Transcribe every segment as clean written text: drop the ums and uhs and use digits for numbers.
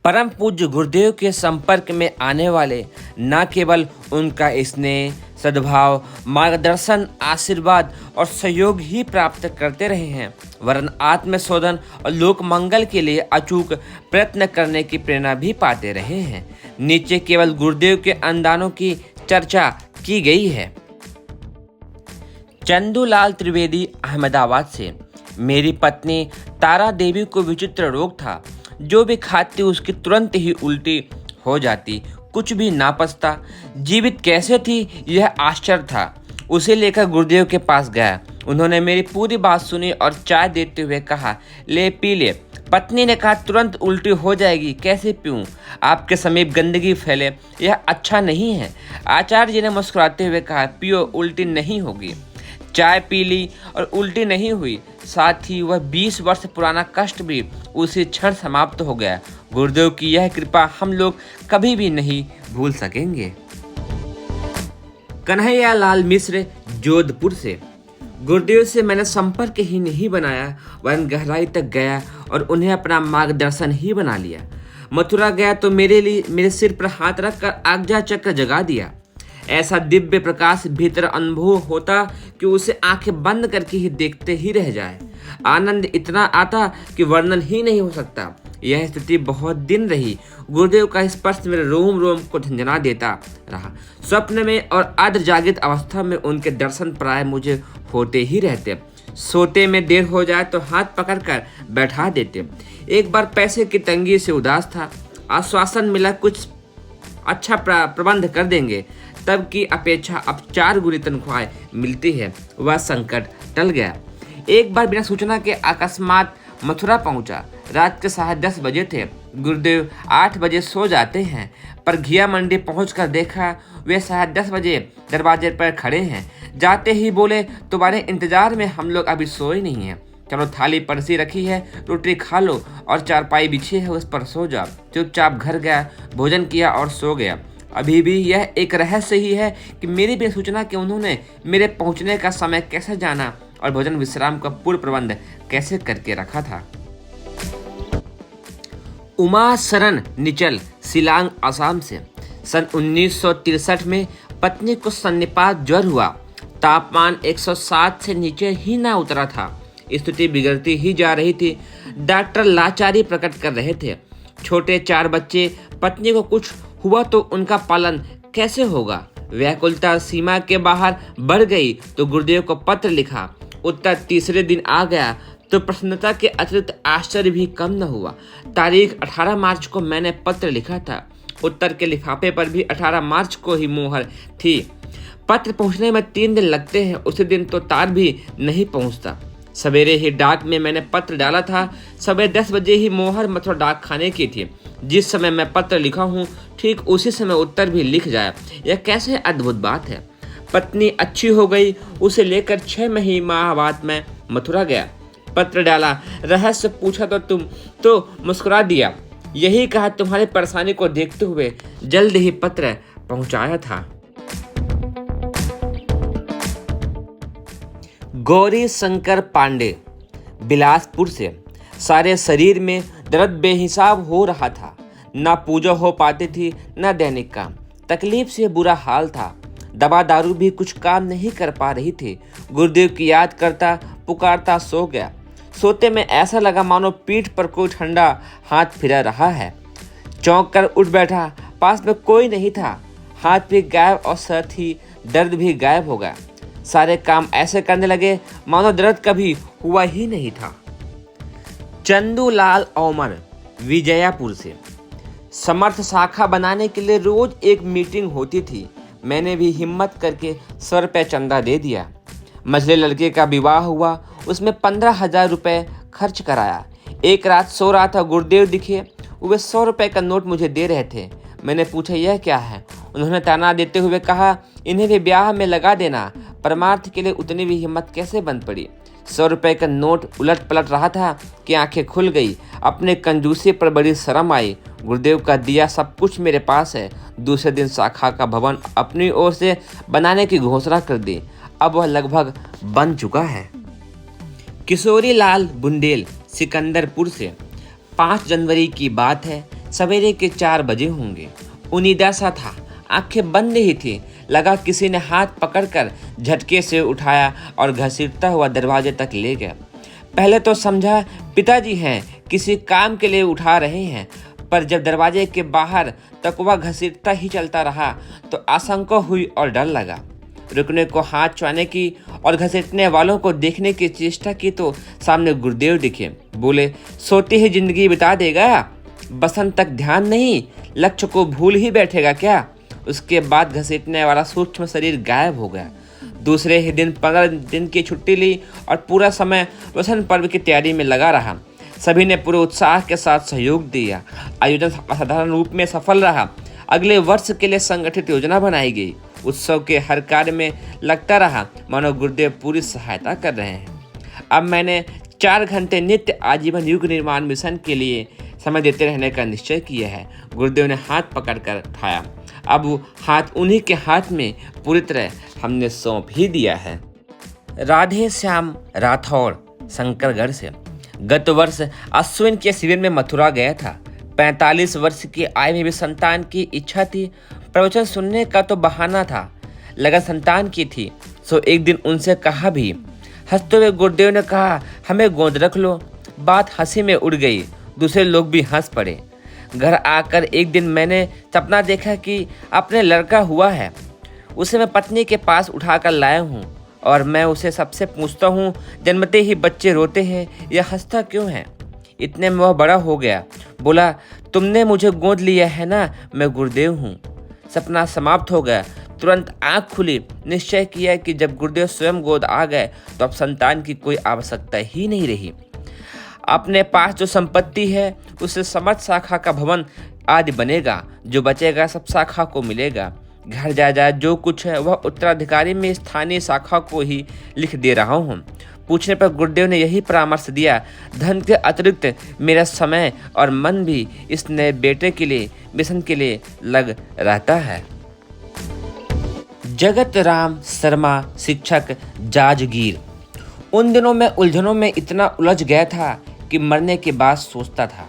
परम पूज्य गुरुदेव के संपर्क में आने वाले न केवल उनका स्नेह, सद्भाव, मार्गदर्शन, आशीर्वाद और सहयोग ही प्राप्त करते रहे हैं, वरन आत्मशोधन और लोक मंगल के लिए अचूक प्रयत्न करने की प्रेरणा भी पाते रहे हैं। नीचे केवल गुरुदेव के अनुदानों की चर्चा की गई है। चंदूलाल त्रिवेदी, अहमदाबाद से। मेरी पत्नी तारा देवी को विचित्र रोग था। जो भी खाती उसकी तुरंत ही उल्टी हो जाती, कुछ भी ना पचता। जीवित कैसे थी यह आश्चर्य था। उसे लेकर गुरुदेव के पास गया। उन्होंने मेरी पूरी बात सुनी और चाय देते हुए कहा, ले पी ले। पत्नी ने कहा, तुरंत उल्टी हो जाएगी, कैसे पीऊं? आपके समीप गंदगी फैले, यह अच्छा नहीं है। आचार्य जी ने मुस्कुराते हुए कहा, पियो, उल्टी नहीं होगी। चाय पी ली और उल्टी नहीं हुई। साथ ही वह 20 वर्ष पुराना कष्ट भी उसी क्षण समाप्त हो गया। गुरुदेव की यह कृपा हम लोग कभी भी नहीं भूल सकेंगे। कन्हैया लाल मिश्र, जोधपुर से। गुरुदेव से मैंने संपर्क ही नहीं बनाया, वरन गहराई तक गया और उन्हें अपना मार्गदर्शन ही बना लिया। मथुरा गया तो मेरे सिर पर हाथ रखकर आज्ञा चक्र जगा दिया। ऐसा दिव्य प्रकाश भीतर अनुभव होता कि उसे आंखें बंद करके ही देखते ही रह जाए। आनंद इतना आता कि वर्णन ही नहीं हो सकता। यह स्थिति बहुत दिन रही। गुरुदेव का स्पर्श मेरे रोम रोम को झंझना देता रहा। स्वप्न में और अर्ध जागृत अवस्था में उनके दर्शन प्राय मुझे होते ही रहते। सोते में देर हो जाए तो हाथ पकड़कर बैठा देते। एक बार पैसे की तंगी से उदास था। आश्वासन मिला कुछ अच्छा प्रबंध कर देंगे। तब की अपेक्षा अब 4 गुनी तनख्वाह मिलती है। वह संकट टल गया। एक बार बिना सूचना के अकस्मात मथुरा पहुंचा। रात के 10:30 बजे थे। गुरुदेव 8 बजे सो जाते हैं, पर घिया मंडी पहुंचकर देखा वे 10:30 बजे दरवाजे पर खड़े हैं। जाते ही बोले, तुम्हारे इंतजार में हम लोग अभी सोए नहीं हैं। चलो, थाली परसी रखी है, रोटी खा लो और चारपाई बिछी है, उस पर सो जाओ। चुपचाप घर गया, भोजन किया और सो गया। अभी भी यह एक रहस्य ही है कि मेरी बिना सूचना के उन्होंने मेरे पहुंचने का समय कैसे जाना और भोजन विश्राम का पूर्ण प्रबंध कैसे करके रखा था। उमा शरण निचल, शिलांग, असम से। सन 1963 में पत्नी को सन्निपात ज्वर हुआ। तापमान 107 से नीचे ही ना उतरा था। स्थिति बिगड़ती ही जा रही थी। डॉक्टर लाचारी प्रकट कर रहे थे। छोटे 4 बच्चे, पत्नी को कुछ हुआ तो उनका पालन कैसे होगा? व्याकुलता सीमा के बाहर बढ़ गई तो गुरुदेव को पत्र लिखा। उत्तर तीसरे दिन आ गया तो प्रसन्नता के अतिरिक्त आश्चर्य भी कम न हुआ। तारीख 18 मार्च को मैंने पत्र लिखा था। उत्तर के लिफाफे पर भी 18 मार्च को ही मोहर थी। पत्र पहुंचने में 3 दिन लगते हैं। उसी दिन तो तार भी नहीं पहुंचता। सवेरे ही डाक में मैंने पत्र डाला था। सवेरे 10 बजे ही मोहर मथुरा डाक खाने की थी। जिस समय मैं पत्र लिखा हूँ ठीक उसी समय उत्तर भी लिख जाए, यह कैसे अद्भुत बात है। पत्नी अच्छी हो गई। उसे लेकर 6 महीने बाद मैं मथुरा गया। पत्र डाला, रहस्य पूछा तो तुम तो मुस्कुरा दिया। यही कहा, तुम्हारी परेशानी को देखते हुए जल्द ही पत्र पहुंचाया था। गौरी शंकर पांडे, बिलासपुर से। सारे शरीर में दर्द बेहिसाब हो रहा था। ना पूजा हो पाती थी, ना दैनिक काम। तकलीफ से बुरा हाल था। दवा दारू भी कुछ काम नहीं कर पा रही थी। गुरुदेव की याद करता पुकारता सो गया। सोते में ऐसा लगा मानो पीठ पर कोई ठंडा हाथ फिरा रहा है। चौंक कर उठ बैठा। पास में कोई नहीं था। हाथ भी गायब और साथ ही दर्द भी गायब हो गया। सारे काम ऐसे करने लगे मानो दर्द कभी हुआ ही नहीं था। चंदूलाल ओमर, विजयपुर से। समर्थ शाखा बनाने के लिए रोज एक मीटिंग होती थी। मैंने भी हिम्मत करके 100 रुपये चंदा दे दिया। मझले लड़के का विवाह हुआ। उसमें 15,000 रुपये खर्च कराया। एक रात सो रहा था, गुरुदेव दिखे। वे 100 रुपये का नोट मुझे दे रहे थे। मैंने पूछा, यह क्या है? उन्होंने ताना देते हुए कहा, इन्हें भी ब्याह में लगा देना। परमार्थ के लिए उतनी भी हिम्मत कैसे बंद पड़ी? 100 रुपये का नोट उलट पलट रहा था कि आंखें खुल गई। अपने कंजूसी पर बड़ी शर्म आई। गुरुदेव का दिया सब कुछ मेरे पास है। दूसरे दिन शाखा का भवन अपनी ओर से बनाने की घोषणा कर दी। अब वह लगभग बन चुका है। किशोरी लाल बुंदेल, सिकंदरपुर से। 5 जनवरी की बात है। सवेरे के 4 बजे होंगे। उनीदा सा था, आंखें बंद ही थी। लगा किसी ने हाथ पकड़कर झटके से उठाया और घसीटता हुआ दरवाजे तक ले गया। पहले तो समझा पिताजी हैं, किसी काम के लिए उठा रहे हैं, पर जब दरवाजे के बाहर तक वह घसीटता ही चलता रहा तो आशंका हुई और डर लगा। रुकने को हाथ छुआने की और घसीटने वालों को देखने की चेष्टा की तो सामने गुरुदेव दिखे। बोले, सोते ही जिंदगी बिता देगा, बसंत तक ध्यान नहीं, लक्ष्य को भूल ही बैठेगा क्या। उसके बाद घसीटने वाला सूक्ष्म शरीर गायब हो गया। दूसरे ही दिन 15 दिन की छुट्टी ली और पूरा समय वसंत पर्व की तैयारी में लगा रहा। सभी ने पूरे उत्साह के साथ सहयोग दिया। आयोजन असाधारण रूप में सफल रहा। अगले वर्ष के लिए संगठित योजना बनाई गई। उत्सव के हर कार्य में लगता रहा मानो गुरुदेव पूरी सहायता कर रहे हैं। अब मैंने 4 घंटे नित्य आजीवन युग निर्माण मिशन के लिए समय देते रहने का निश्चय किया है। गुरुदेव ने हाथ पकड़कर उठाया। अब वो हाथ उन्हीं के हाथ में पूरी तरह हमने सौंप ही दिया है। राधे श्याम राठौड़, शंकरगढ़ से। गत वर्ष अश्विन के शिविर में मथुरा गया था। 45 वर्ष की आयु में भी संतान की इच्छा थी। प्रवचन सुनने का तो बहाना था, लगन संतान की थी। सो एक दिन उनसे कहा भी। हंसते हुए गुरुदेव ने कहा, हमें गोद रख लो। बात हंसी में उड़ गई। दूसरे लोग भी हंस पड़े। घर आकर एक दिन मैंने सपना देखा कि अपने लड़का हुआ है, उसे मैं पत्नी के पास उठाकर लाया हूँ और मैं उसे सबसे पूछता हूँ, जन्मते ही बच्चे रोते हैं, यह हंसता क्यों है। इतने में वह बड़ा हो गया। बोला, तुमने मुझे गोद लिया है ना, मैं गुरुदेव हूँ। सपना समाप्त हो गया। तुरंत आँख खुली। निश्चय किया कि जब गुरुदेव स्वयं गोद आ गए तो अब संतान की कोई आवश्यकता ही नहीं रही। अपने पास जो संपत्ति है उससे समस्त शाखा का भवन आदि बनेगा। जो बचेगा सब शाखा को मिलेगा। घर जायदाद जो कुछ है वह उत्तराधिकारी में स्थानीय शाखा को ही लिख दे रहा हूँ। पूछने पर गुरुदेव ने यही परामर्श दिया, धन के अतिरिक्त मेरा समय और मन भी इस नए बेटे के लिए, मिशन के लिए लग रहता है। जगत राम शर्मा, शिक्षक, जाजगीर। उन दिनों मैं उलझनों में इतना उलझ गया था कि मरने के बाद सोचता था।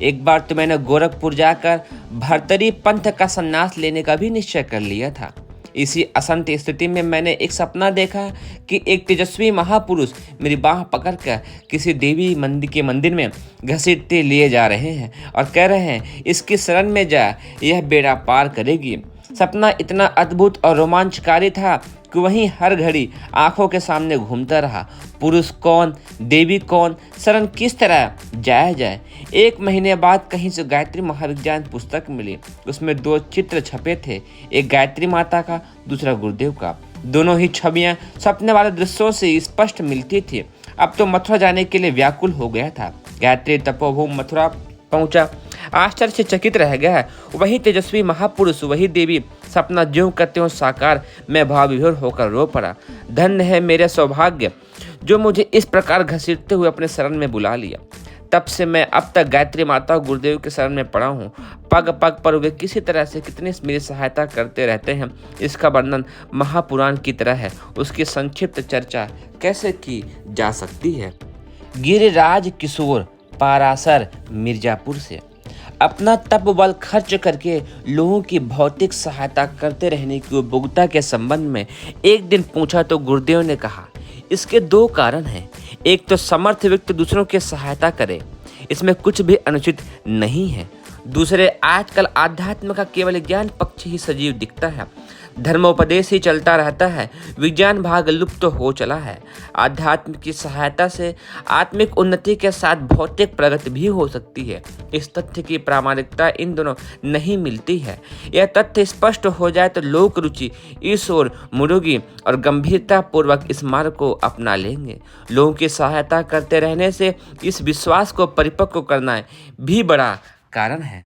एक बार तो मैंने गोरखपुर जाकर भरतरी पंथ का संन्यास लेने का भी निश्चय कर लिया था। इसी असंत स्थिति में मैंने एक सपना देखा कि एक तेजस्वी महापुरुष मेरी बाह पकड़कर किसी देवी मंदिर में घसीटते लिए जा रहे हैं और कह रहे हैं, इसकी शरण में जा, यह बेड़ा पार करेगी। सपना इतना अद्भुत और रोमांचकारी था कि वहीं हर घड़ी आंखों के सामने घूमता रहा। पुरुष कौन, देवी कौन, शरण किस तरह जाया जाए। 1 महीने बाद कहीं से गायत्री महाविज्ञान पुस्तक मिली। उसमें 2 चित्र छपे थे, एक गायत्री माता का, दूसरा गुरुदेव का। दोनों ही छवियां सपने वाले दृश्यों से स्पष्ट मिलती थी। अब तो मथुरा जाने के लिए व्याकुल हो गया था। गायत्री तपोभूमि मथुरा पहुंचा। आश्चर्य से चकित रह गया। वही तेजस्वी महापुरुष, वही देवी, सपना ज्यों करते हो साकार। मैं भाव विभोर होकर रो पड़ा। धन्य है मेरे सौभाग्य जो मुझे इस प्रकार घसीटते हुए अपने शरण में बुला लिया। तब से मैं अब तक गायत्री माता और गुरुदेव के शरण में पड़ा हूँ। पग पग पर वे किसी तरह से कितनी मेरी सहायता करते रहते हैं, इसका वर्णन महापुराण की तरह है। उसकी संक्षिप्त चर्चा कैसे की जा सकती है। गिरिराज किशोर, पारासर, मिर्जापुर से। अपना तप बल खर्च करके लोगों की भौतिक सहायता करते रहने की उपयोगिता के संबंध में एक दिन पूछा तो गुरुदेव ने कहा, इसके 2 कारण हैं। एक तो समर्थ व्यक्ति दूसरों की सहायता करे, इसमें कुछ भी अनुचित नहीं है। दूसरे, आजकल आध्यात्म का केवल ज्ञान पक्ष ही सजीव दिखता है, धर्मोपदेश ही चलता रहता है, विज्ञान भाग लुप्त हो चला है। आध्यात्म की सहायता से आत्मिक उन्नति के साथ भौतिक प्रगति भी हो सकती है। इस तथ्य की प्रामाणिकता इन दोनों नहीं मिलती है। यह तथ्य स्पष्ट हो जाए तो लोक रुचि इस ओर मुड़ेगी और गंभीरता पूर्वक इस मार्ग को अपना लेंगे। लोगों की सहायता करते रहने से इस विश्वास को परिपक्व करना भी बड़ा कारण है।